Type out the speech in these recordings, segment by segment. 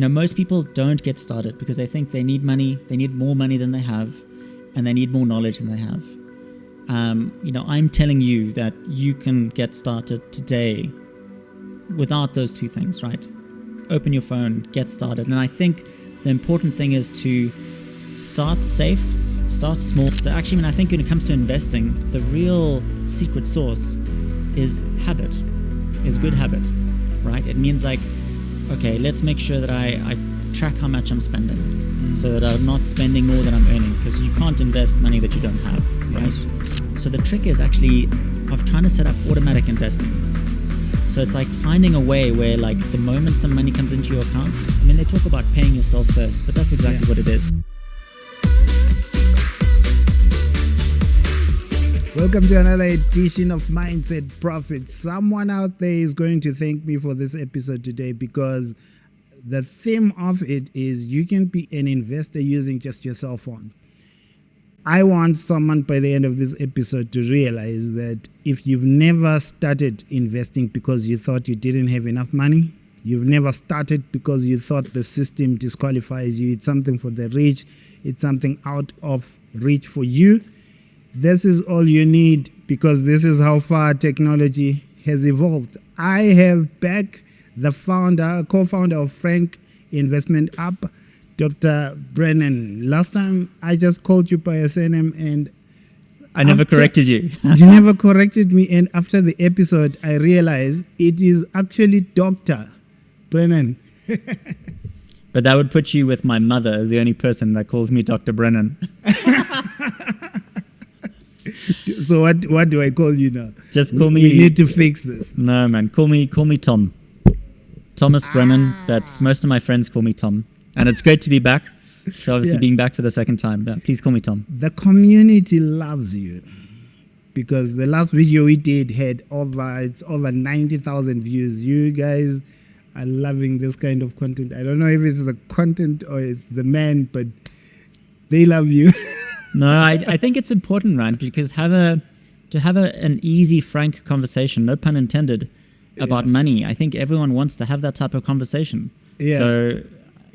Most people don't get started because they think they need money, they need more money than they have, and they need more knowledge than they have. I'm telling you that you can get started today without those two things, right? Open your phone, get started. And I think the important thing is to start safe, start small. So actually, I think when it comes to investing, the real secret sauce is habit, is good habit, right? It means like, okay, let's make sure that I track how much I'm spending so that I'm not spending more than I'm earning, because you can't invest money that you don't have, right? So the trick is actually of trying to set up automatic investing. So it's like finding a way where like the moment some money comes into your account, they talk about paying yourself first, but that's exactly what it is. Welcome to another edition of Mindset Profits. Someone out there is going to thank me for this episode today because the theme of it is you can be an investor using just your cell phone. I want someone by the end of this episode to realize that if you've never started investing because you thought you didn't have enough money, you've never started because you thought the system disqualifies you, it's something for the rich, it's something out of reach for you, this is all you need, because this is how far technology has evolved. I have back the co-founder of Frank Investment App, Dr. Brennan. Last time I just called you by a surname and I never corrected you. You never corrected me, and after the episode I realized it is actually Dr. Brennan. But that would put you with my mother as the only person that calls me Dr. Brennan. So what do I call you now? Just call me. We need to fix this. No, man. Call me Tom. Thomas Brennan, but most of my friends call me Tom. And it's great to be back. So obviously being back for the second time. But please call me Tom. The community loves you because the last video we did had over 90,000 views. You guys are loving this kind of content. I don't know if it's the content or it's the man, but they love you. No, I think it's important, right? Because to have an easy, frank conversation, no pun intended, about money. I think everyone wants to have that type of conversation. Yeah. So,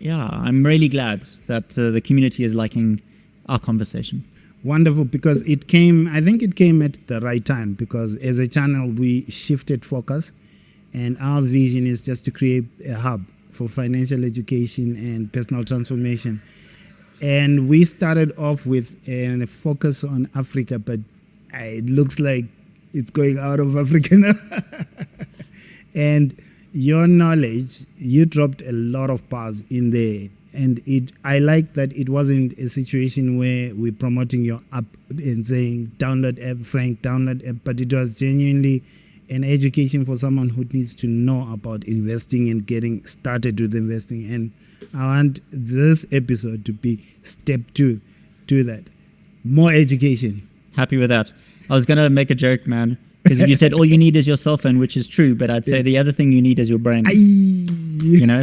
I'm really glad that the community is liking our conversation. Wonderful, because I think it came at the right time, because as a channel, we shifted focus, and our vision is just to create a hub for financial education and personal transformation. And we started off with a focus on Africa, but it looks like it's going out of Africa now. And your knowledge, you dropped a lot of bars in there. And I like that it wasn't a situation where we're promoting your app and saying, download app, Frank, download app, but it was genuinely an education for someone who needs to know about investing and getting started with investing. And I want this episode to be step 2 to that. More education. Happy with that. I was going to make a joke, man. Because if you said all you need is your cell phone, which is true, but I'd say the other thing you need is your brain.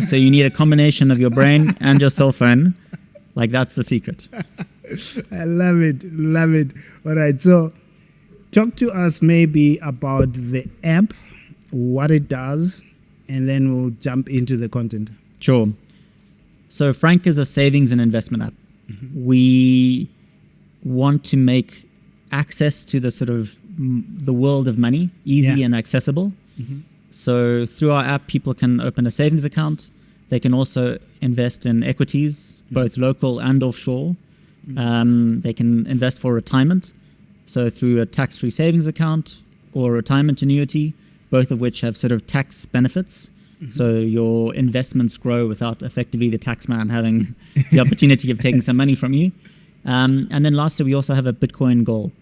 So you need a combination of your brain and your cell phone. Like, that's the secret. I love it. All right, so talk to us maybe about the app, what it does, and then we'll jump into the content. Sure. So Frank is a savings and investment app. Mm-hmm. We want to make access to the sort of the world of money easy and accessible. Mm-hmm. So through our app, people can open a savings account. They can also invest in equities, both local and offshore. Mm-hmm. They can invest for retirement. So through a tax-free savings account or retirement annuity, both of which have sort of tax benefits. Mm-hmm. So your investments grow without effectively the tax man having the opportunity of taking some money from you. And then lastly, we also have a Bitcoin goal.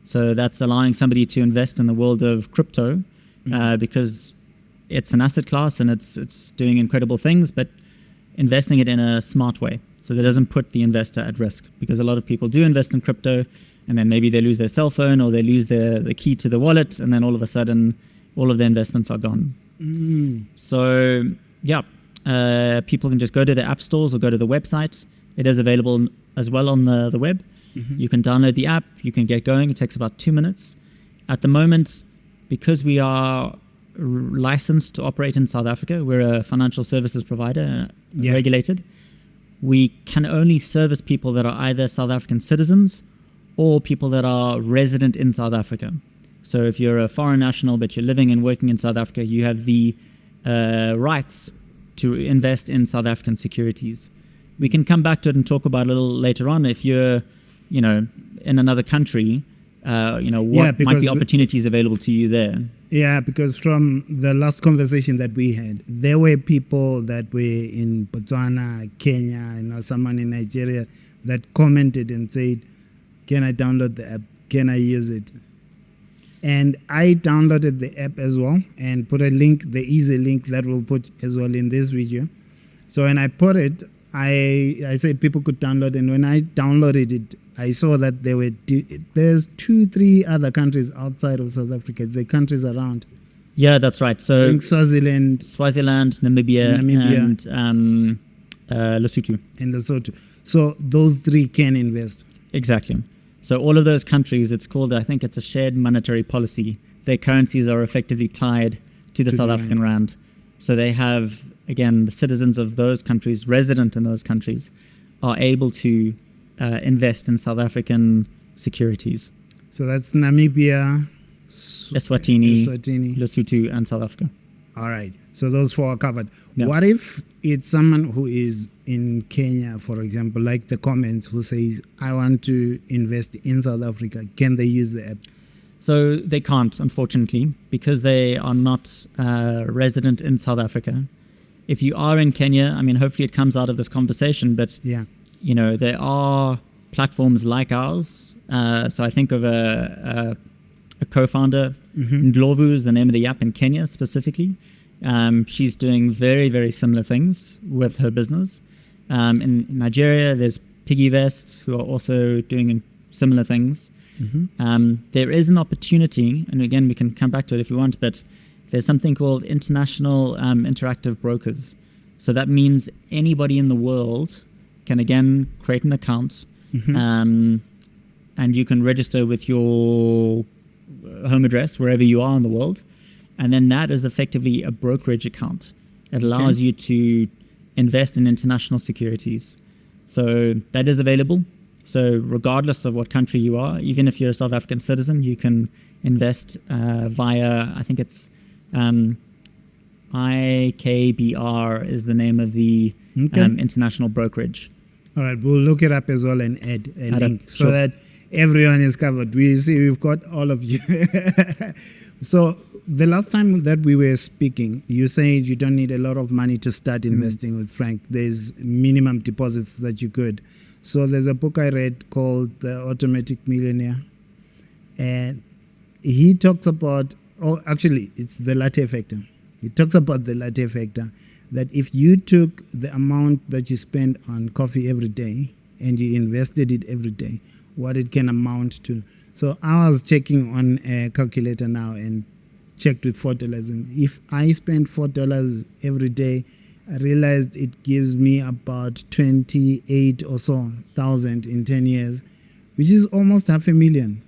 So that's allowing somebody to invest in the world of crypto because it's an asset class and it's doing incredible things, but investing it in a smart way. So that doesn't put the investor at risk, because a lot of people do invest in crypto and then maybe they lose their cell phone or they lose the key to the wallet, and then all of a sudden all of their investments are gone. So people can just go to the app stores or go to the website. It is available as well on the web. Mm-hmm. You can download the app, you can get going. It takes about 2 minutes. At the moment, because we are licensed to operate in South Africa, we're a financial services provider, regulated. We can only service people that are either South African citizens or people that are resident in South Africa. So if you're a foreign national but you're living and working in South Africa, you have the rights to invest in South African securities. We can come back to it and talk about it a little later on. If you're, in another country, what might be opportunities available to you there? Yeah, because from the last conversation that we had, there were people that were in Botswana, Kenya, someone in Nigeria that commented and said, "Can I download the app? Can I use it?" And I downloaded the app as well and put a link, the easy link that we'll put as well in this video. So when I put it, I said people could download, and when I downloaded it, I saw that there's 2-3 other countries outside of South Africa, the countries around. Yeah, that's right. So I think Swaziland, Namibia. And Lesotho. And Lesotho. So those 3 can invest. Exactly. So all of those countries, it's called, I think it's a shared monetary policy. Their currencies are effectively tied to the South African rand. So they have, again, the citizens of those countries, resident in those countries, are able to invest in South African securities. So that's Namibia, Eswatini, Lesotho, and South Africa. All right. So those 4 are covered. Yeah. What if it's someone who is in Kenya, for example, like the comments, who says, "I want to invest in South Africa"? Can they use the app? So they can't, unfortunately, because they are not resident in South Africa. If you are in Kenya, hopefully it comes out of this conversation, but there are platforms like ours. So I think of a co-founder, Ndlovu is the name of the app in Kenya specifically. She's doing very, very similar things with her business. In Nigeria, there's PiggyVest, who are also doing similar things. There is an opportunity, and again, we can come back to it if you want, but there's something called International Interactive Brokers. So that means anybody in the world can, again, create an account, and you can register with your home address wherever you are in the world. And then that is effectively a brokerage account. It allows you to invest in international securities. So that is available. So regardless of what country you are, even if you're a South African citizen, you can invest via, I think it's IKBR is the name of the international brokerage. All right, we'll look it up as well and add a link so that everyone is covered. We see we've got all of you. So the last time that we were speaking, you said you don't need a lot of money to start investing with Frank. There's minimum deposits that you could. So there's a book I read called The Automatic Millionaire. And he talks about, it's the latte factor. He talks about the latte factor, that if you took the amount that you spend on coffee every day and you invested it every day, what it can amount to. So I was checking on a calculator now and checked with $4. And if I spend $4 every day, I realized it gives me about 28 or so thousand in 10 years, which is almost $500,000.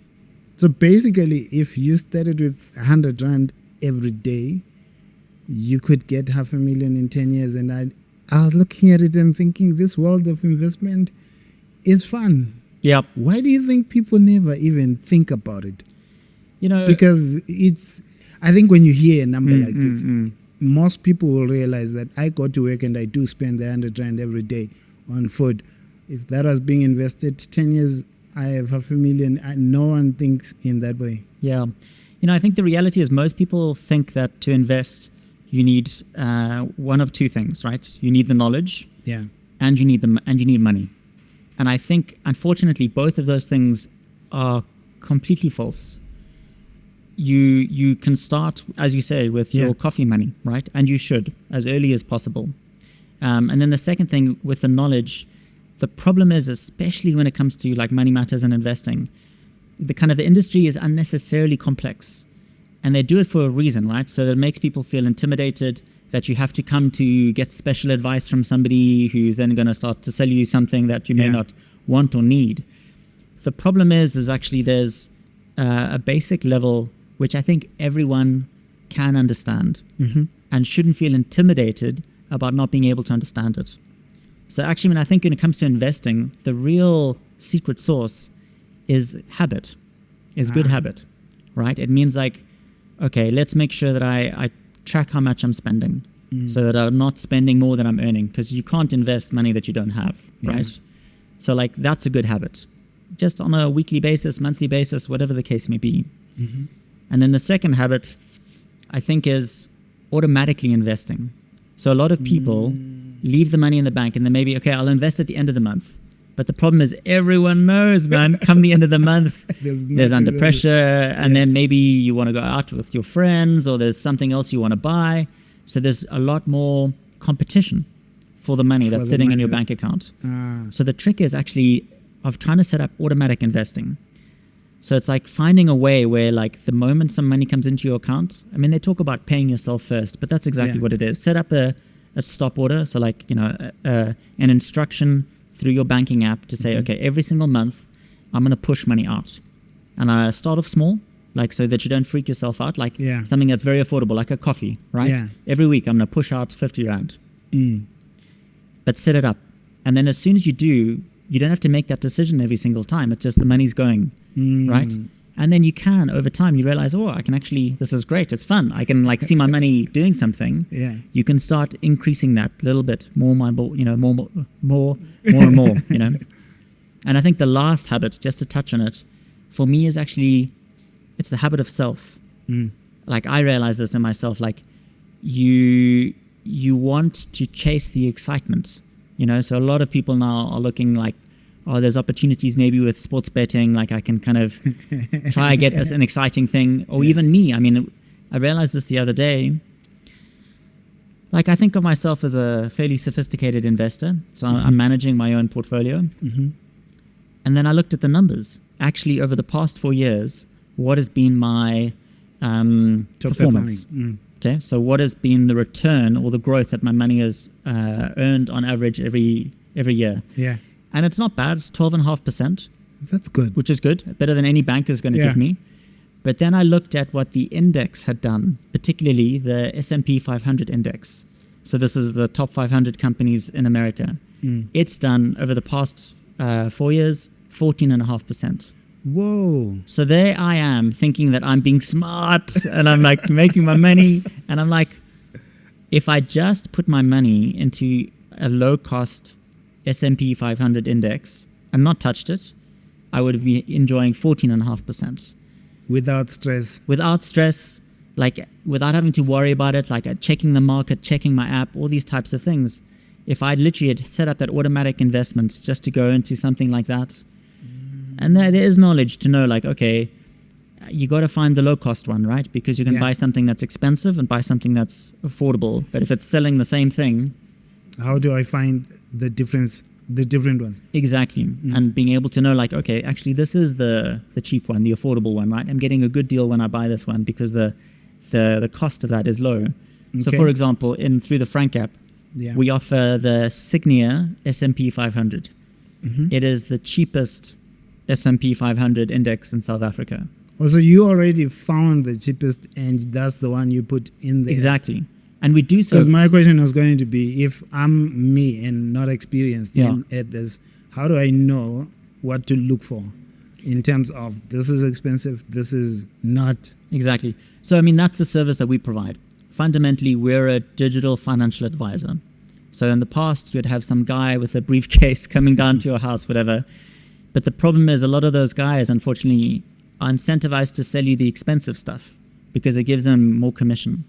So basically, if you started with 100 Rand every day, you could get $500,000 in 10 years. And I was looking at it and thinking, this world of investment is fun. Yep. Why do you think people never even think about it? Because I think when you hear a number like this, most people will realize that I go to work and I do spend the 100 Rand every day on food. If that was being invested 10 years, I have $500,000. No one thinks in that way. Yeah. I think the reality is most people think that to invest, you need one of 2 things, right? You need the knowledge, and you need money. And I think, unfortunately, both of those things are completely false. You can start, as you say, with your coffee money, right? And you should, as early as possible. And then the second thing, with the knowledge, the problem is, especially when it comes to like money matters and investing, the industry is unnecessarily complex. And they do it for a reason, right? So that it makes people feel intimidated, that you have to come to get special advice from somebody who's then going to start to sell you something that you may not want or need. The problem is actually there's a basic level which I think everyone can understand and shouldn't feel intimidated about not being able to understand it. So actually, when I think when it comes to investing, the real secret sauce is habit, is good habit, right? It means like, okay, let's make sure that I track how much I'm spending so that I'm not spending more than I'm earning, because you can't invest money that you don't have, right? So like that's a good habit, just on a weekly basis, monthly basis, whatever the case may be. And then the second habit, I think, is automatically investing. So a lot of people leave the money in the bank and then maybe, okay, I'll invest at the end of the month. But the problem is everyone knows, man, come the end of the month, there's under pressure, and then maybe you want to go out with your friends, or there's something else you want to buy. So there's a lot more competition for the money that's sitting in your bank account. So the trick is actually of trying to set up automatic investing. So it's like finding a way where, like, the moment some money comes into your account, I mean, they talk about paying yourself first, but that's exactly what it is. Set up a stop order. So like, you know, an instruction through your banking app to say, okay, every single month, I'm going to push money out. And I start off small, like, so that you don't freak yourself out, like something that's very affordable, like a coffee, right? Every week, I'm going to push out 50 Rand. But set it up. And then as soon as you do, you don't have to make that decision every single time. It's just the money's going, right? And then you can, over time, you realize, oh, I can actually, this is great. It's fun. I can like see my money doing something. You can start increasing that a little bit, more and more, you know. And I think the last habit, just to touch on it, for me is actually, it's the habit of self. Like, I realize this in myself, like, you want to chase the excitement, you know? So a lot of people now are looking like, oh, there's opportunities maybe with sports betting, like I can kind of try to get an exciting thing. Or even me, I mean, I realized this the other day. Like, I think of myself as a fairly sophisticated investor. So I'm managing my own portfolio. And then I looked at the numbers. Actually, over the past 4 years, what has been my performance? Okay, so what has been the return or the growth that my money has earned on average every year? And it's not bad. It's 12.5%. That's good. Which is good. Better than any banker is going to give me. But then I looked at what the index had done, particularly the S&P 500 index. So this is the top 500 companies in America. It's done, over the past 4 years, 14.5%. Whoa. So there I am thinking that I'm being smart and I'm like making my money. And I'm like, if I just put my money into a low cost S&P 500 index and not touched it, I would be enjoying 14.5%. Without stress. Without stress, like without having to worry about it, like checking the market, checking my app, all these types of things. If I'd literally had set up that automatic investment just to go into something like that, and there is knowledge to know, like, okay, you got to find the low cost one, right? Because you can buy something that's expensive and buy something that's affordable. But if it's selling the same thing, how do I find the difference, the different ones? Exactly. And being able to know, like, okay, actually this is the cheap one, the affordable one, right? I'm getting a good deal when I buy this one because the cost of that is low. So for example, through the Frank app, we offer the Signia S&P 500. It is the cheapest S&P 500 index in South Africa. Oh, so you already found the cheapest and that's the one you put in there. Exactly. And we do so. Because my question was going to be, if I'm me and not experienced at this, how do I know what to look for in terms of this is expensive, this is not? Exactly. So, I mean, that's the service that we provide. Fundamentally, we're a digital financial advisor. So in the past, you'd have some guy with a briefcase coming down to your house, whatever. But the problem is a lot of those guys, unfortunately, are incentivized to sell you the expensive stuff because it gives them more commission.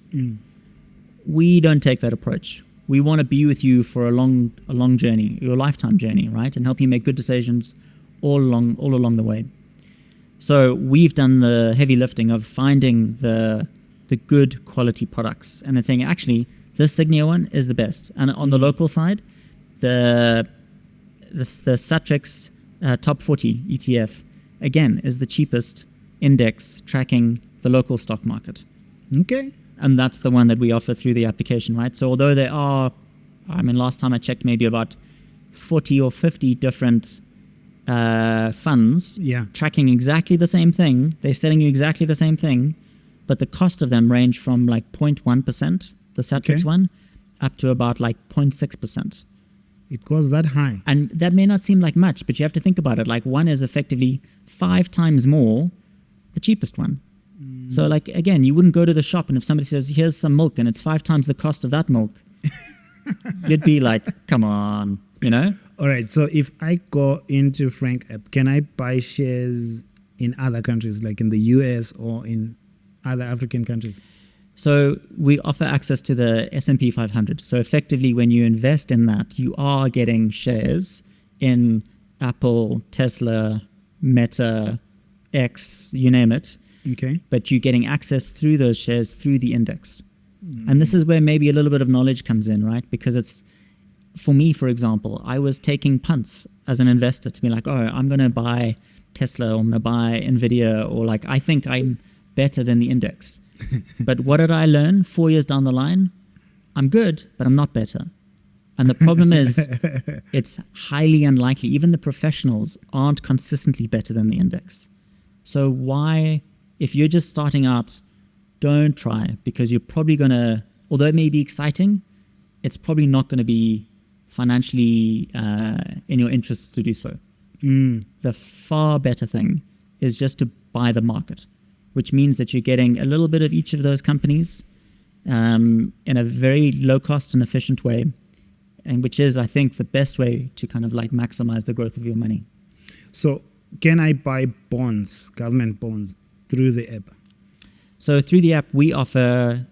We don't take that approach. We want to be with you for a long journey, your lifetime journey, right? And help you make good decisions all along the way. So we've done the heavy lifting of finding the good quality products and then saying, actually, this Signia one is the best. And on the local side, the Satrix Top 40 ETF, again, is the cheapest index tracking the local stock market. Okay. And that's the one that we offer through the application, right? So although there are, I mean, last time I checked, maybe about 40 or 50 different funds tracking exactly the same thing. They're selling you exactly the same thing, but the cost of them range from like 0.1%, the Satrix one, up to about like 0.6%. It goes that high. And that may not seem like much, but you have to think about it. Like one is effectively 5 times more the cheapest one. So like, again, you wouldn't go to the shop and if somebody says, here's some milk and it's 5 times the cost of that milk, you'd be like, come on, you know? All right. So if I go into Frank app, can I buy shares in other countries, like in the US or in other African countries? So we offer access to the S&P 500. So effectively, when you invest in that, you are getting shares in Apple, Tesla, Meta, X, you name it. Okay. But you're getting access through those shares through the index. And this is where maybe a little bit of knowledge comes in, right? Because it's, for me, for example, I was taking punts as an investor to be like, oh, I'm going to buy Tesla or I'm going to buy Nvidia, or like, I think I'm better than the index. But what did I learn 4 years down the line? I'm good, but I'm not better. And the problem is it's highly unlikely. Even the professionals aren't consistently better than the index. So why, if you're just starting out, don't try, because you're probably going to, although it may be exciting, it's probably not going to be financially in your interests to do so. The far better thing is just to buy the market, which means that you're getting a little bit of each of those companies in a very low cost and efficient way, and which is, I think, the best way to kind of like maximize the growth of your money. So can I buy bonds, government bonds, through the app? So through the app, we offer,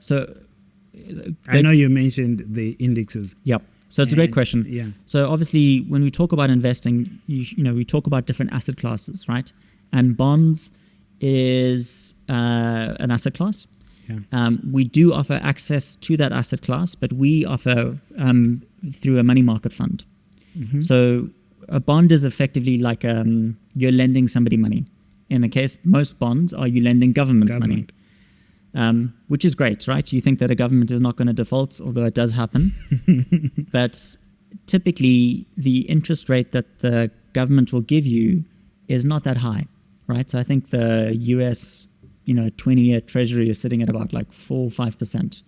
I know you mentioned the indexes. Yep. So it's a great question. Yeah. So obviously, when we talk about investing, you know, we talk about different asset classes, right? And bonds is an asset class. Yeah. We do offer access to that asset class, but we offer through a money market fund. So a bond is effectively like you're lending somebody money. In the case, most bonds are you lending governments money. Which is great, right? You think that a government is not going to default, although it does happen. But typically, the interest rate that the government will give you is not that high, right? So I think the US, 20-year treasury is sitting at about like 4 or 5%.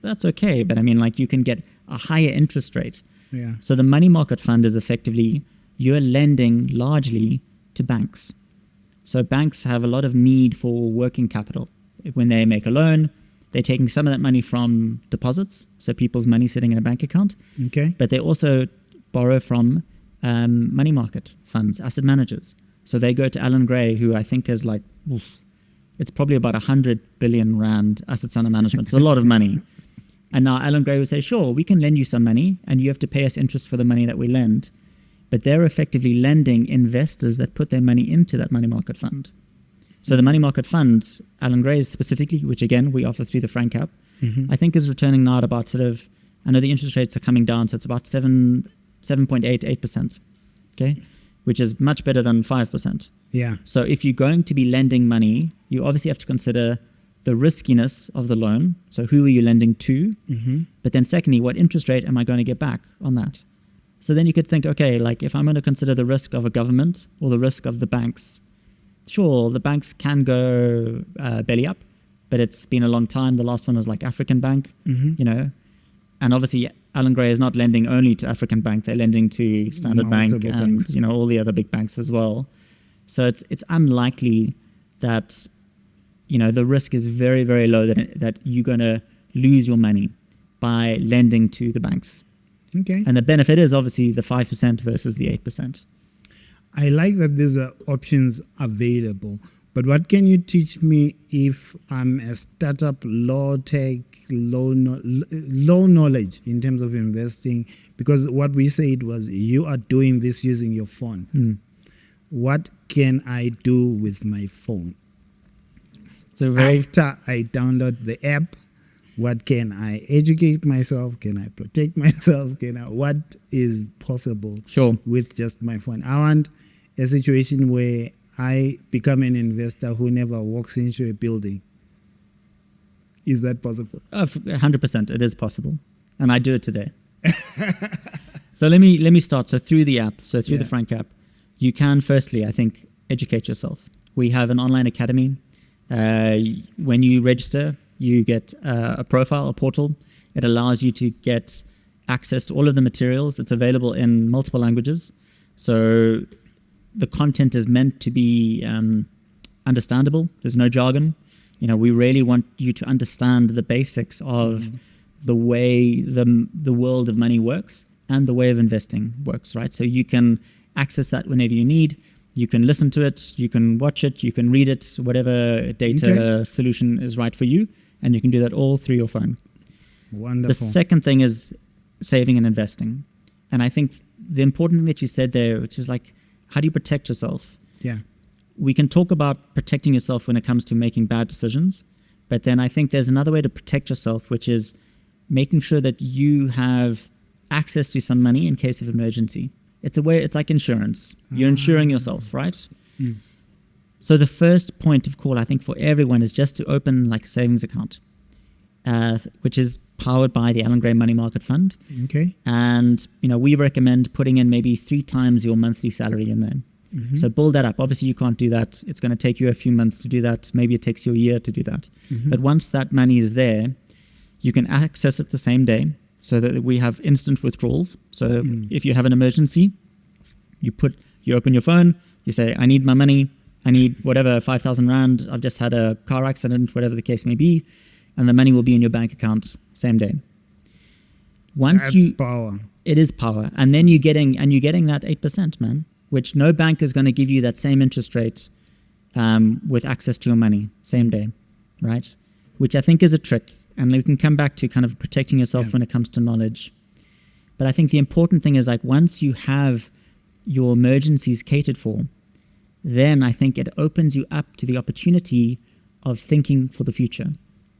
That's okay, but I mean, like you can get a higher interest rate. Yeah. So the money market fund is effectively you're lending largely to banks. So banks have a lot of need for working capital. When they make a loan, they're taking some of that money from deposits, so people's money sitting in a bank account. Okay. But they also borrow from money market funds, asset managers. So they go to Alan Gray, who I think is like, it's probably about 100 billion rand assets under management. It's a lot of money. And now Alan Gray will say, sure, we can lend you some money and you have to pay us interest for the money that we lend. But they're effectively lending investors that put their money into that money market fund. So the money market fund, Alan Gray's specifically, which again, we offer through the Frank app, I think is returning now at about I know the interest rates are coming down, so it's about 7.8%, okay? Which is much better than 5%. Yeah. So if you're going to be lending money, you obviously have to consider the riskiness of the loan. So who are you lending to? But then secondly, what interest rate am I going to get back on that? So then you could think, okay, like if I'm going to consider the risk of a government or the risk of the banks, sure, the banks can go belly up, but it's been a long time. The last one was like African Bank, and obviously Alan Gray is not lending only to African Bank. They're lending to Standard Bank and banks. all the other big banks as well. So it's unlikely that the risk is very, very low that you're going to lose your money by lending to the banks. Okay. And the benefit is obviously the 5% versus the 8%. I like that there's options available, but what can you teach me if I'm a startup, low tech, low knowledge in terms of investing? Because what we said was you are doing this using your phone. What can I do with my phone? So after I download the app, what can I educate myself? Can I protect myself? What is possible with just my phone? I want a situation where I become an investor who never walks into a building. Is that possible? 100%, it is possible, and I do it today. So let me start. So through the app, the Frank app, you can firstly, I think, educate yourself. We have an online academy. When you register, you get a profile, a portal, It allows you to get access to all of the materials. It's available in multiple languages. So the content is meant to be understandable. There's no jargon. We really want you to understand the basics of the way the world of money works and the way of investing works, right? So you can access that whenever you need. You can listen to it, you can watch it, you can read it, whatever data solution is right for you, and you can do that all through your phone. Wonderful. The second thing is saving and investing. And I think the important thing that you said there, which is like, how do you protect yourself? Yeah. We can talk about protecting yourself when it comes to making bad decisions, but then I think there's another way to protect yourself, which is making sure that you have access to some money in case of emergency. It's like insurance. You're insuring yourself, right? Mm. So the first point of call, I think, for everyone is just to open like a savings account, which is powered by the Alan Gray Money Market Fund. Okay. And, we recommend putting in maybe 3 times your monthly salary in there. Mm-hmm. So build that up. Obviously, you can't do that. It's going to take you a few months to do that. Maybe it takes you a year to do that. Mm-hmm. But once that money is there, you can access it the same day so that we have instant withdrawals. So if you have an emergency, you open your phone, you say, I need my money. I need whatever, 5,000 Rand. I've just had a car accident, whatever the case may be. And the money will be in your bank account same day. That's power. It is power. And then you're getting that 8%, man, which no bank is going to give you that same interest rate with access to your money same day, right? Which I think is a trick. And we can come back to kind of protecting yourself when it comes to knowledge. But I think the important thing is like once you have your emergencies catered for, then I think it opens you up to the opportunity of thinking for the future.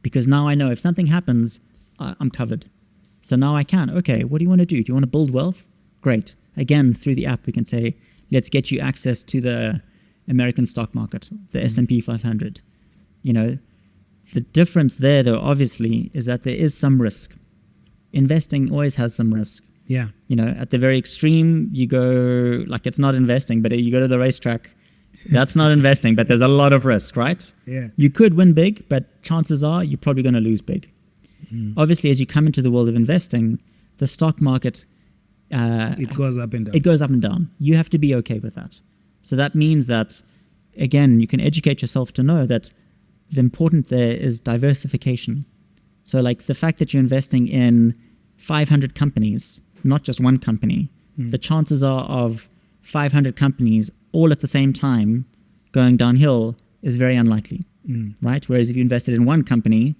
Because now I know if something happens, I'm covered. So now I can, okay, what do you want to do? Do you want to build wealth? Great. Again, through the app, we can say, let's get you access to the American stock market, the S&P 500. The difference there, though, obviously, is that there is some risk. Investing always has some risk. Yeah. At the very extreme, you go, like it's not investing, but you go to the racetrack. That's not investing, but there's a lot of risk, right? Yeah. You could win big, but chances are you're probably going to lose big. Obviously, as you come into the world of investing, the stock market... it goes up and down. It goes up and down. You have to be okay with that. So that means that, again, you can educate yourself to know that the important there is diversification. So like the fact that you're investing in 500 companies, not just one company, the chances are of 500 companies all at the same time going downhill is very unlikely, right? Whereas if you invested in one company,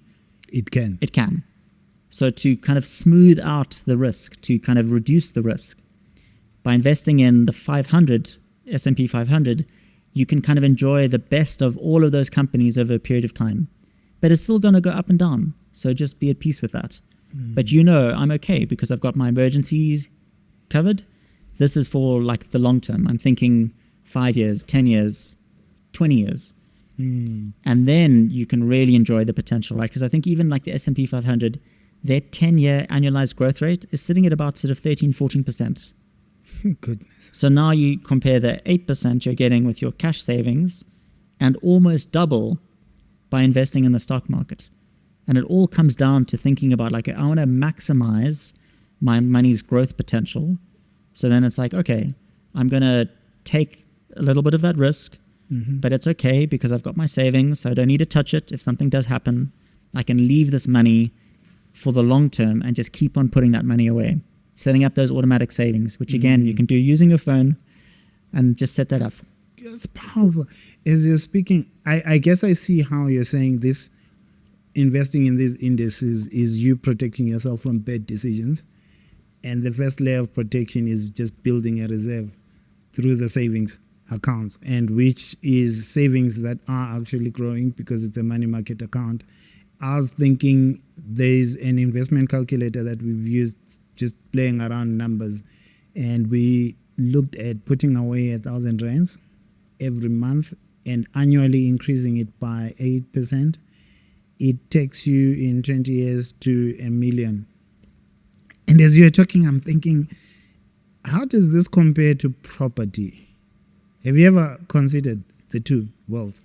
it can. So to kind of smooth out the risk, to kind of reduce the risk, by investing in the 500, S&P 500, you can kind of enjoy the best of all of those companies over a period of time. But it's still going to go up and down. So just be at peace with that. But I'm okay because I've got my emergencies covered. This is for like the long term. I'm thinking 5 years, 10 years, 20 years. And then you can really enjoy the potential, right? Because I think even like the S&P 500, their 10-year annualized growth rate is sitting at about sort of 13, 14%. Goodness. So now you compare the 8% you're getting with your cash savings and almost double by investing in the stock market. And it all comes down to thinking about like, I want to maximize my money's growth potential. So then it's like, okay, I'm going to take a little bit of that risk, but it's okay because I've got my savings. So I don't need to touch it. If something does happen, I can leave this money for the long term and just keep on putting that money away. Setting up those automatic savings, which again, you can do using your phone and just set that up. It's powerful. As you're speaking, I guess I see how you're saying this, investing in these indices is you protecting yourself from bad decisions. And the first layer of protection is just building a reserve through the savings accounts, and which is savings that are actually growing because it's a money market account. I was thinking there's an investment calculator that we've used just playing around numbers, and we looked at putting away 1,000 rands every month and annually increasing it by 8%. It takes you in 20 years to 1 million. And as you're talking, I'm thinking, how does this compare to property? Have you ever considered the two worlds?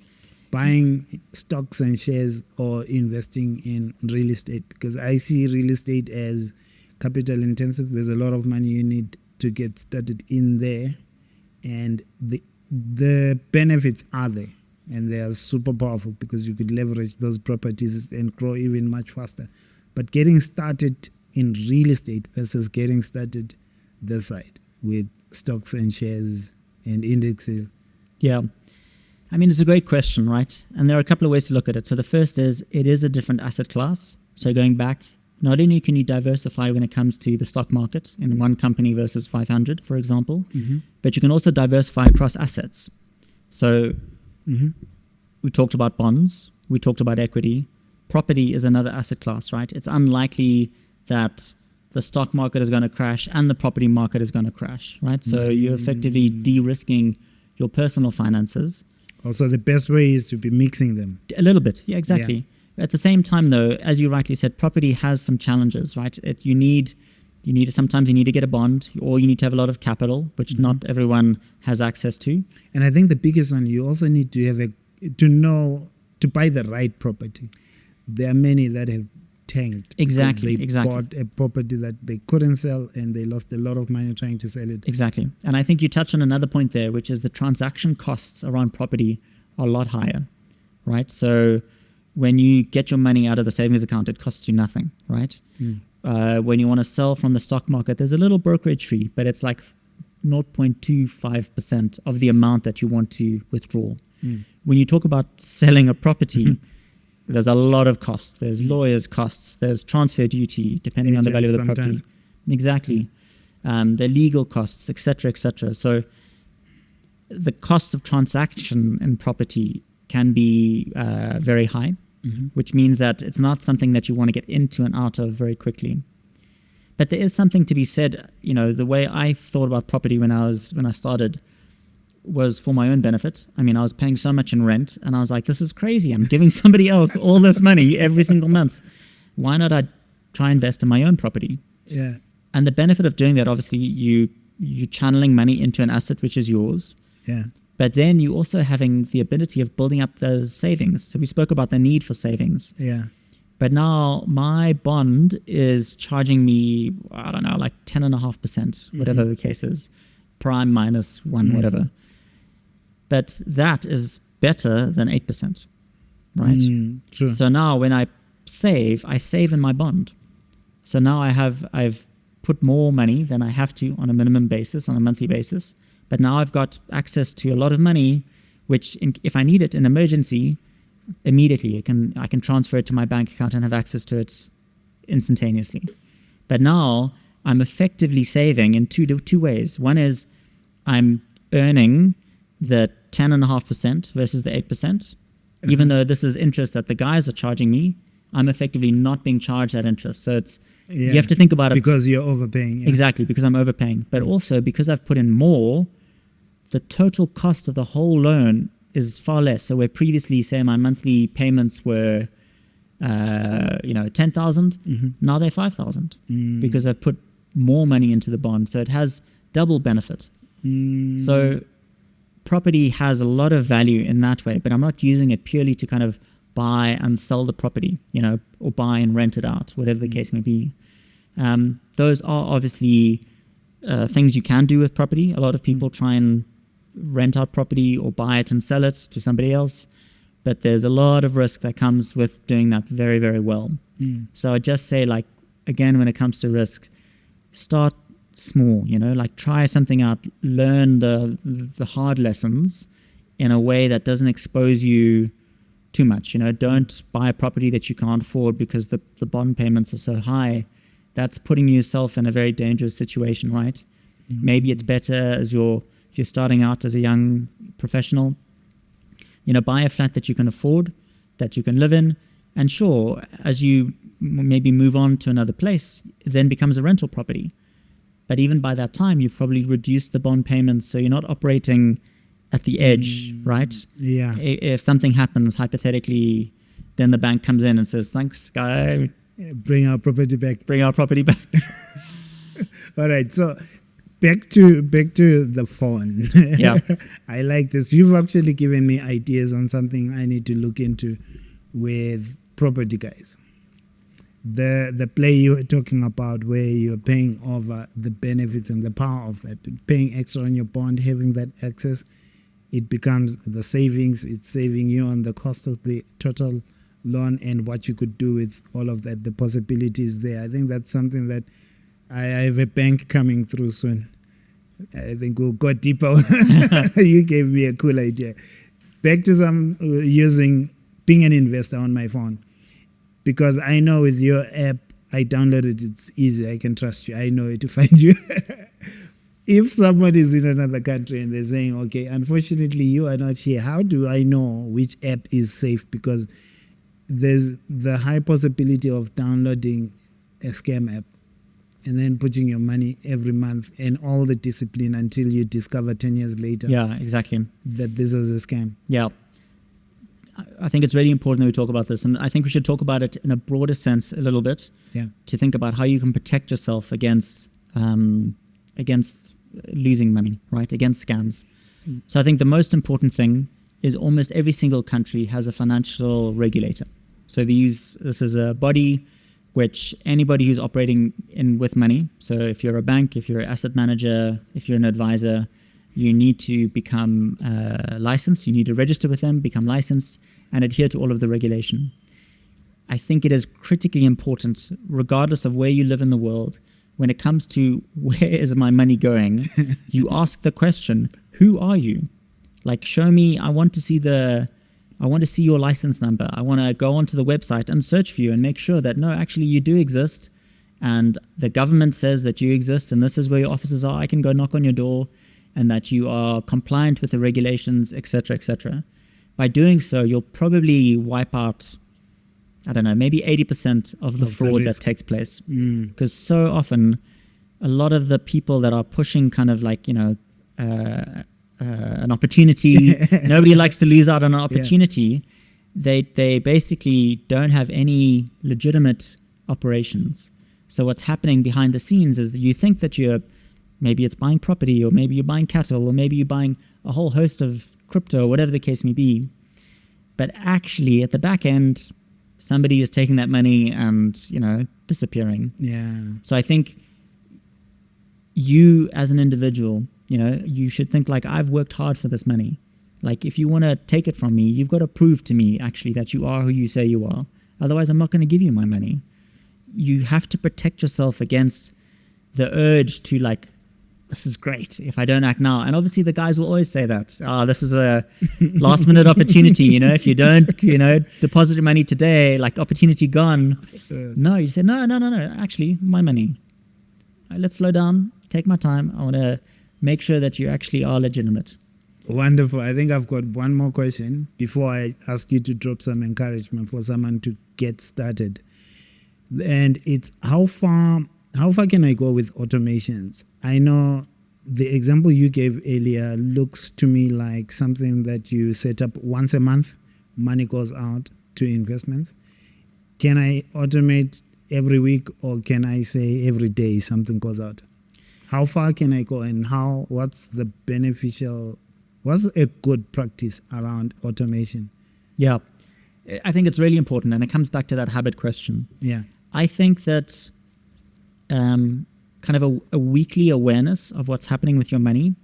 buying stocks and shares or investing in real estate? Because I see real estate as capital intensive. There's a lot of money you need to get started in there, and the benefits are there, and they are super powerful because you could leverage those properties and grow even much faster. But getting started in real estate versus getting started this side with stocks and shares and indexes. Yeah. I mean, it's a great question, right? And there are a couple of ways to look at it. So the first is, it is a different asset class. So going back, not only can you diversify when it comes to the stock market in one company versus 500, for example, but you can also diversify across assets. So we talked about bonds, we talked about equity. Property is another asset class, right? It's unlikely that the stock market is going to crash and the property market is going to crash, right? So you're effectively de-risking your personal finances. Also, the best way is to be mixing them. A little bit, yeah, exactly. Yeah. At the same time, though, as you rightly said, property has some challenges, right? Sometimes you need to get a bond, or you need to have a lot of capital, which not everyone has access to. And I think the biggest one, you also need to to buy the right property. There are many that have tanked. Exactly. Bought a property that they couldn't sell, and they lost a lot of money trying to sell it. Exactly. And I think you touched on another point there, which is the transaction costs around property are a lot higher, right? So when you get your money out of the savings account, it costs you nothing, right? When you want to sell from the stock market, there's a little brokerage fee, but it's like 0.25% of the amount that you want to withdraw. When you talk about selling a property, there's a lot of costs. There's lawyers' costs. There's transfer duty, depending on the value of the property. Exactly. The legal costs, etc., etc. So the cost of transaction in property can be very high, which means that it's not something that you want to get into and out of very quickly. But there is something to be said. The way I thought about property when I started was for my own benefit. I mean, I was paying so much in rent, and I was like, this is crazy. I'm giving somebody else all this money every single month. Why not I try invest in my own property? Yeah. And the benefit of doing that, obviously, you channeling money into an asset which is yours. Yeah. But then you also having the ability of building up those savings. So we spoke about the need for savings. Yeah. But now my bond is charging me, I don't know, like 10.5%, whatever the case is, prime minus 1, whatever. But that is better than 8%, right? True. So now when I save in my bond. So now I've put more money than I have to on a minimum basis, on a monthly basis. But now I've got access to a lot of money, which if I need it in emergency, immediately I can transfer it to my bank account and have access to it instantaneously. But now I'm effectively saving in two ways. One is I'm earning the 10.5% versus the 8%. Even though this is interest that the guys are charging me, I'm effectively not being charged that interest. So you have to think about it. Because you're overpaying. Yeah. Exactly, because I'm overpaying. But also because I've put in more, the total cost of the whole loan is far less. So where previously, say, my monthly payments were 10,000, now they're 5,000 because I've put more money into the bond. So it has double benefit. So property has a lot of value in that way, but I'm not using it purely to kind of buy and sell the property, or buy and rent it out, whatever the case may be. Those are obviously things you can do with property. A lot of people try and rent out property or buy it and sell it to somebody else, but there's a lot of risk that comes with doing that very, very well. So I just say, again, when it comes to risk, start small, try something out, learn the hard lessons in a way that doesn't expose you too much. Don't buy a property that you can't afford because the bond payments are so high. That's putting yourself in a very dangerous situation, right? Maybe it's better if you're starting out as a young professional, buy a flat that you can afford, that you can live in. And sure, as you maybe move on to another place, it then becomes a rental property. But even by that time, you've probably reduced the bond payments, so you're not operating at the edge, right? Yeah. If something happens, hypothetically, then the bank comes in and says, thanks, guy. Bring our property back. Bring our property back. All right. So back to the phone. Yeah. I like this. You've actually given me ideas on something I need to look into with property guys. The play you were talking about, where you're paying over the benefits and the power of that, paying extra on your bond, having that access, it becomes the savings. It's saving you on the cost of the total loan and what you could do with all of that, the possibilities there. I think that's something that I have a bank coming through soon. I think we'll go deeper. You gave me a cool idea. Back to some using being an investor on my phone. Because I know with your app, I downloaded it, it's easy. I can trust you. I know where to find you. If somebody is in another country and they're saying, okay, unfortunately, you are not here, how do I know which app is safe? Because there's the high possibility of downloading a scam app and then putting your money every month and all the discipline until you discover 10 years later. Yeah, exactly. That this was a scam. Yeah. I think it's really important that we talk about this, and I think we should talk about it in a broader sense a little bit. Yeah. To think about how you can protect yourself against losing money, right? Against scams. So I think the most important thing is almost every single country has a financial regulator. So this is a body which anybody who's operating with money. So if you're a bank, if you're an asset manager, if you're an advisor, you need to become licensed. You need to register with them, become licensed, and adhere to all of the regulation. I think it is critically important, regardless of where you live in the world, when it comes to where is my money going, you ask the question, who are you? Like, show me, I want to see your license number. I want to go onto the website and search for you and make sure that, no, actually you do exist, and the government says that you exist, and this is where your offices are. I can go knock on your door, and that you are compliant with the regulations, etc., etc. By doing so, you'll probably wipe out, I don't know, maybe 80% of the fraud that takes place. Because so often, a lot of the people that are pushing kind of like, an opportunity, nobody likes to lose out on an opportunity, they basically don't have any legitimate operations. So what's happening behind the scenes is that you think that maybe it's buying property, or maybe you're buying cattle, or maybe you're buying a whole host of crypto, or whatever the case may be. But actually, at the back end, somebody is taking that money and, disappearing. Yeah. So I think you as an individual, you should think like, I've worked hard for this money. Like, if you want to take it from me, you've got to prove to me actually that you are who you say you are. Otherwise, I'm not going to give you my money. You have to protect yourself against the urge to like, this is great if I don't act now. And obviously the guys will always say that, this is a last minute opportunity. If you don't, deposit your money today, like opportunity gone. No, you say, no, actually my money. Let's slow down, take my time. I want to make sure that you actually are legitimate. Wonderful. I think I've got one more question before I ask you to drop some encouragement for someone to get started. And it's how far can I go with automations? I know the example you gave earlier looks to me like something that you set up once a month, money goes out to investments. Can I automate every week, or can I say every day something goes out? How far can I go, and what's a good practice around automation? Yeah, I think it's really important, and it comes back to that habit question. Yeah. I think that kind of a weekly awareness of what's happening with your money.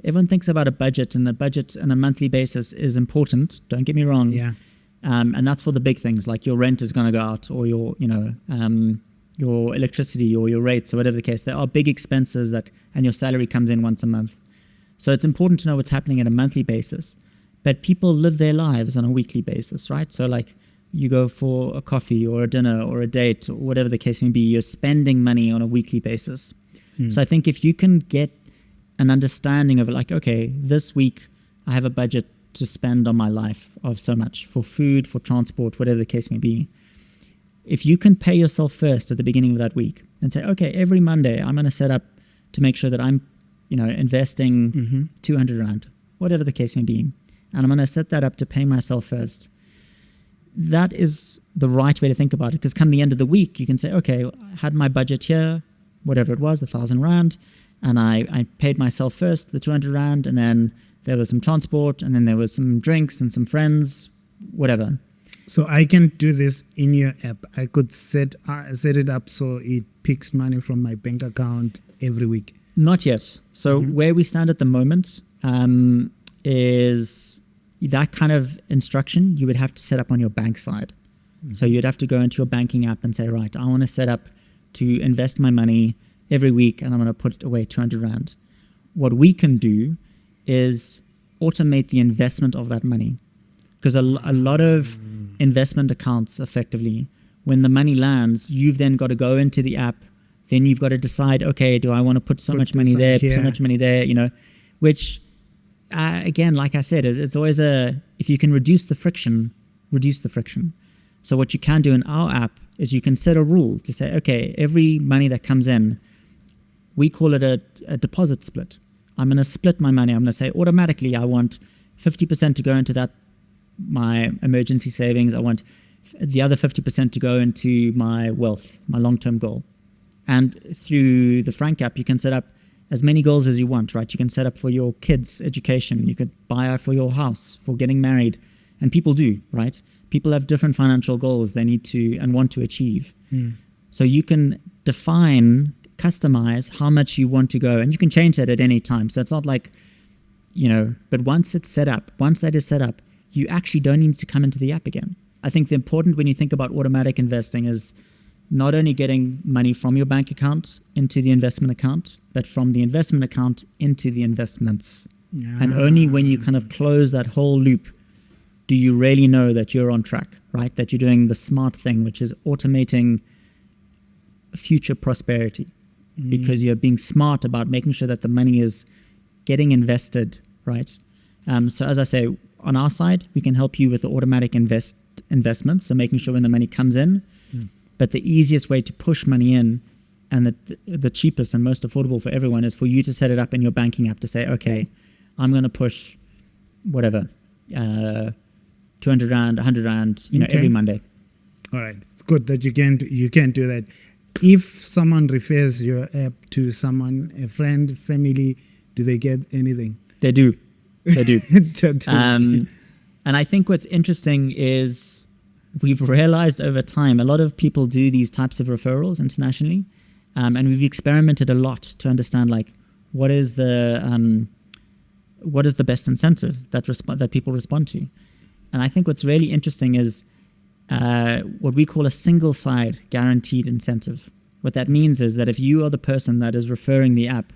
Everyone thinks about a budget, and the budget on a monthly basis is important. Don't get me wrong. Yeah. And that's for the big things, like your rent is going to go out, or your electricity, or your rates, or whatever the case. There are big expenses and your salary comes in once a month. So it's important to know what's happening at a monthly basis. But people live their lives on a weekly basis, right? So like, you go for a coffee or a dinner or a date or whatever the case may be, you're spending money on a weekly basis. So I think if you can get an understanding of like, okay, this week I have a budget to spend on my life of so much for food, for transport, whatever the case may be. If you can pay yourself first at the beginning of that week and say, okay, every Monday I'm going to set up to make sure that I'm, investing 200 Rand, whatever the case may be. And I'm going to set that up to pay myself first. That is the right way to think about it, because come the end of the week, you can say, okay, I had my budget here, whatever it was, 1,000 Rand, and I paid myself first the 200 Rand, and then there was some transport, and then there was some drinks and some friends, whatever. So I can do this in your app. I could set it up so it picks money from my bank account every week. Not yet. So where we stand at the moment is that kind of instruction you would have to set up on your bank side. So you'd have to go into your banking app and say, right, I want to set up to invest my money every week, and I'm going to put away 200 Rand. What we can do is automate the investment of that money. Because a lot of investment accounts, effectively, when the money lands, you've then got to go into the app. Then you've got to decide, okay, do I want to put so much money there, so much money there, which, again, like I said, it's always if you can reduce the friction. So what you can do in our app is you can set a rule to say, okay, every money that comes in, we call it a deposit split. I'm going to split my money. I'm going to say automatically I want 50% to go into my emergency savings. I want the other 50% to go into my wealth, my long-term goal. And through the Frank app, you can set up as many goals as you want, right? You can set up for your kids' education. You could buy for your house, for getting married. And people do, right? People have different financial goals they need to and want to achieve. So you can customize how much you want to go, and you can change that at any time. So it's not like, but once that is set up, you actually don't need to come into the app again. I think the important when you think about automatic investing is not only getting money from your bank account into the investment account, but from the investment account into the investments. And only when you kind of close that whole loop do you really know that you're on track, right? That you're doing the smart thing, which is automating future prosperity, because you're being smart about making sure that the money is getting invested, right? So as I say, on our side, we can help you with the automatic investments, so making sure when the money comes in. But the easiest way to push money in, and the cheapest and most affordable for everyone, is for you to set it up in your banking app to say, okay, I'm going to push whatever, 200 Rand, 100 Rand, every Monday. All right. It's good that you can do that. If someone refers your app to someone, a friend, family, do they get anything? They do. And I think what's interesting is we've realized over time, a lot of people do these types of referrals internationally. And we've experimented a lot to understand what is the best incentive that people respond to. And I think what's really interesting is what we call a single side guaranteed incentive. What that means is that if you are the person that is referring the app,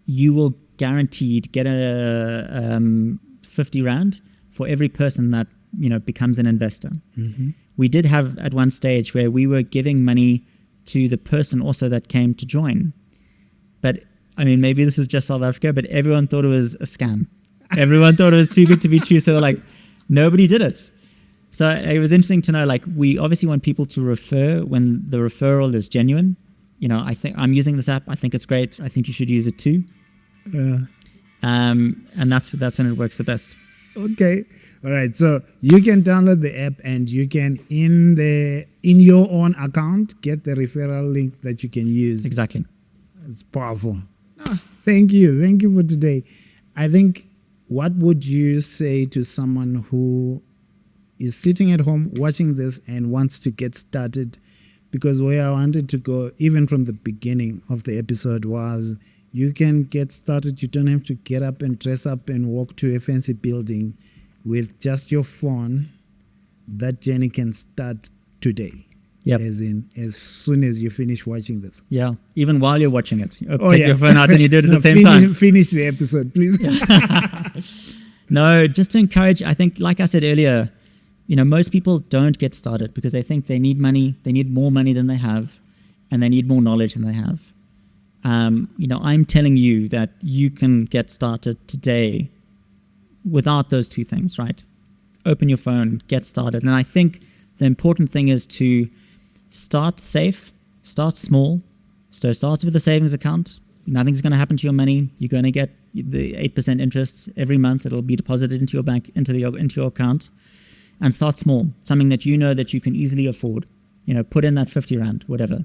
you will guaranteed get a 50 Rand for every person that becomes an investor. We did have at one stage where we were giving money to the person also that came to join. But I mean, maybe this is just South Africa, but everyone thought it was a scam. Everyone thought it was too good to be true. So nobody did it. So it was interesting to know, we obviously want people to refer when the referral is genuine. I think I'm using this app. I think it's great. I think you should use it too. And that's when it works the best. Okay. All right. So you can download the app and you can in your own account get the referral link that you can use. Exactly. It's powerful. Thank you. Thank you for today. I think, what would you say to someone who is sitting at home watching this and wants to get started? Because where I wanted to go, even from the beginning of the episode, was you can get started. You don't have to get up and dress up and walk to a fancy building. With just your phone, that journey can start today. Yep. As soon as you finish watching this. Yeah. Even while you're watching it. Take your phone out and you do it at the same time. Finish the episode, please. No, just to encourage, I think, like I said earlier, most people don't get started because they think they need money, they need more money than they have, and they need more knowledge than they have. I'm telling you that you can get started today without those two things, right? Open your phone, get started. And I think the important thing is to start safe, start small. So start with a savings account. Nothing's going to happen to your money. You're going to get the 8% interest every month. It'll be deposited into your bank, into your account. And start small, something that you know that you can easily afford. Put in that 50 Rand, whatever.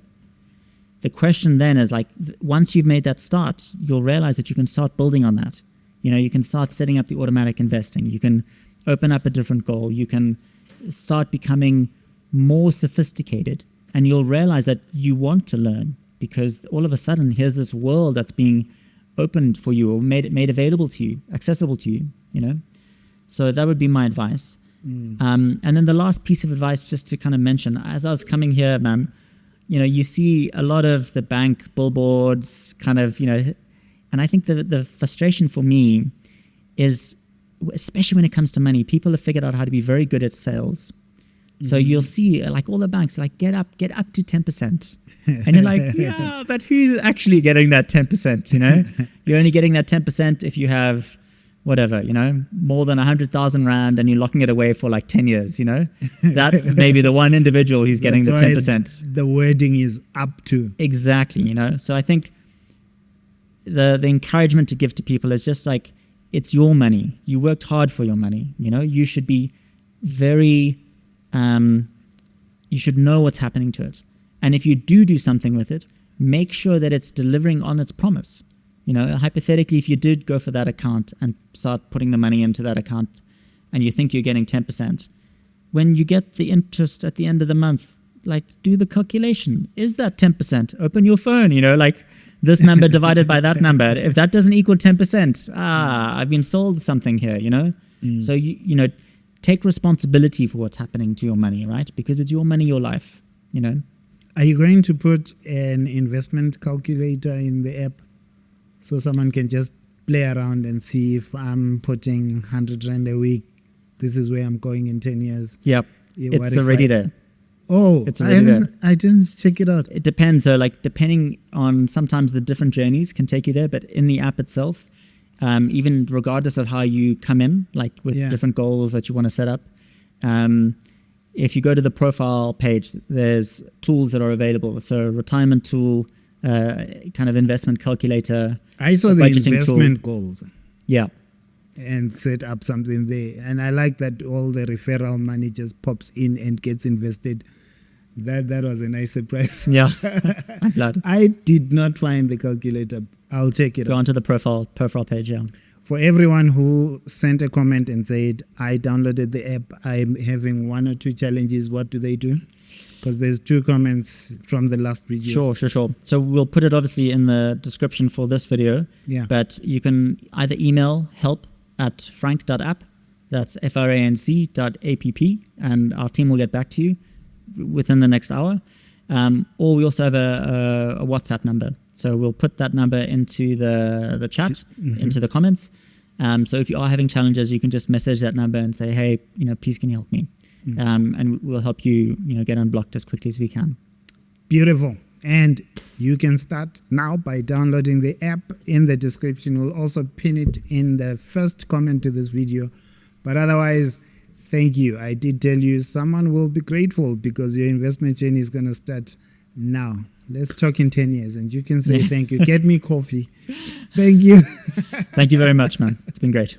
The question then is like, once you've made that start, you'll realize that you can start building on that. You can start setting up the automatic investing. You can open up a different goal. You can start becoming more sophisticated, and you'll realize that you want to learn, because all of a sudden here's this world that's being opened for you, or made available to you, accessible to you, So that would be my advice. And then the last piece of advice, just to kind of mention, as I was coming here, man, you see a lot of the bank billboards kind of, and I think the frustration for me is, especially when it comes to money, people have figured out how to be very good at sales. So you'll see like all the banks like get up to 10%. And you're like, yeah, but who's actually getting that 10%? You're only getting that 10% if you have whatever, more than 100,000 Rand and you're locking it away for like 10 years, That's maybe the one individual who's getting the 10%. The wording is up to. Exactly, So I think the encouragement to give to people is just like, it's your money. You worked hard for your money, You should be very, you should know what's happening to it. And if you do something with it, make sure that it's delivering on its promise. Hypothetically, if you did go for that account and start putting the money into that account and you think you're getting 10%, when you get the interest at the end of the month, like do the calculation. Is that 10%? Open your phone, like this number divided by that number. If that doesn't equal 10%, I've been sold something here, So, take responsibility for what's happening to your money, right? Because it's your money, your life, Are you going to put an investment calculator in the app so someone can just play around and see if I'm putting 100 Rand a week, this is where I'm going in 10 years? Yep. It's already there. Oh, it's already there. I didn't check it out. It depends. So like depending on, sometimes the different journeys can take you there, but in the app itself, even regardless of how you come in, like with different goals that you want to set up, if you go to the profile page, there's tools that are available. So retirement tool, kind of investment calculator. I saw the investment goals. Yeah. And set up something there. And I like that all the referral money just pops in and gets invested. That was a nice surprise. Yeah. I'm glad. I did not find the calculator. I'll check it out. Go onto the profile page, yeah. For everyone who sent a comment and said, I downloaded the app, I'm having 1 or 2 challenges, what do they do? Because there's 2 comments from the last video. Sure. So we'll put it obviously in the description for this video. Yeah. But you can either email help@frank.app, that's franc.app, and our team will get back to you within the next hour. Or we also have a WhatsApp number. So we'll put that number into the chat, into the comments. So if you are having challenges, you can just message that number and say, hey, please can you help me? And we'll help you, get unblocked as quickly as we can. Beautiful. And you can start now by downloading the app in the description. We'll also pin it in the first comment to this video. But otherwise, thank you. I did tell you someone will be grateful because your investment journey is going to start now. Let's talk in 10 years and you can say thank you. Get me coffee. Thank you. Thank you very much, man. It's been great.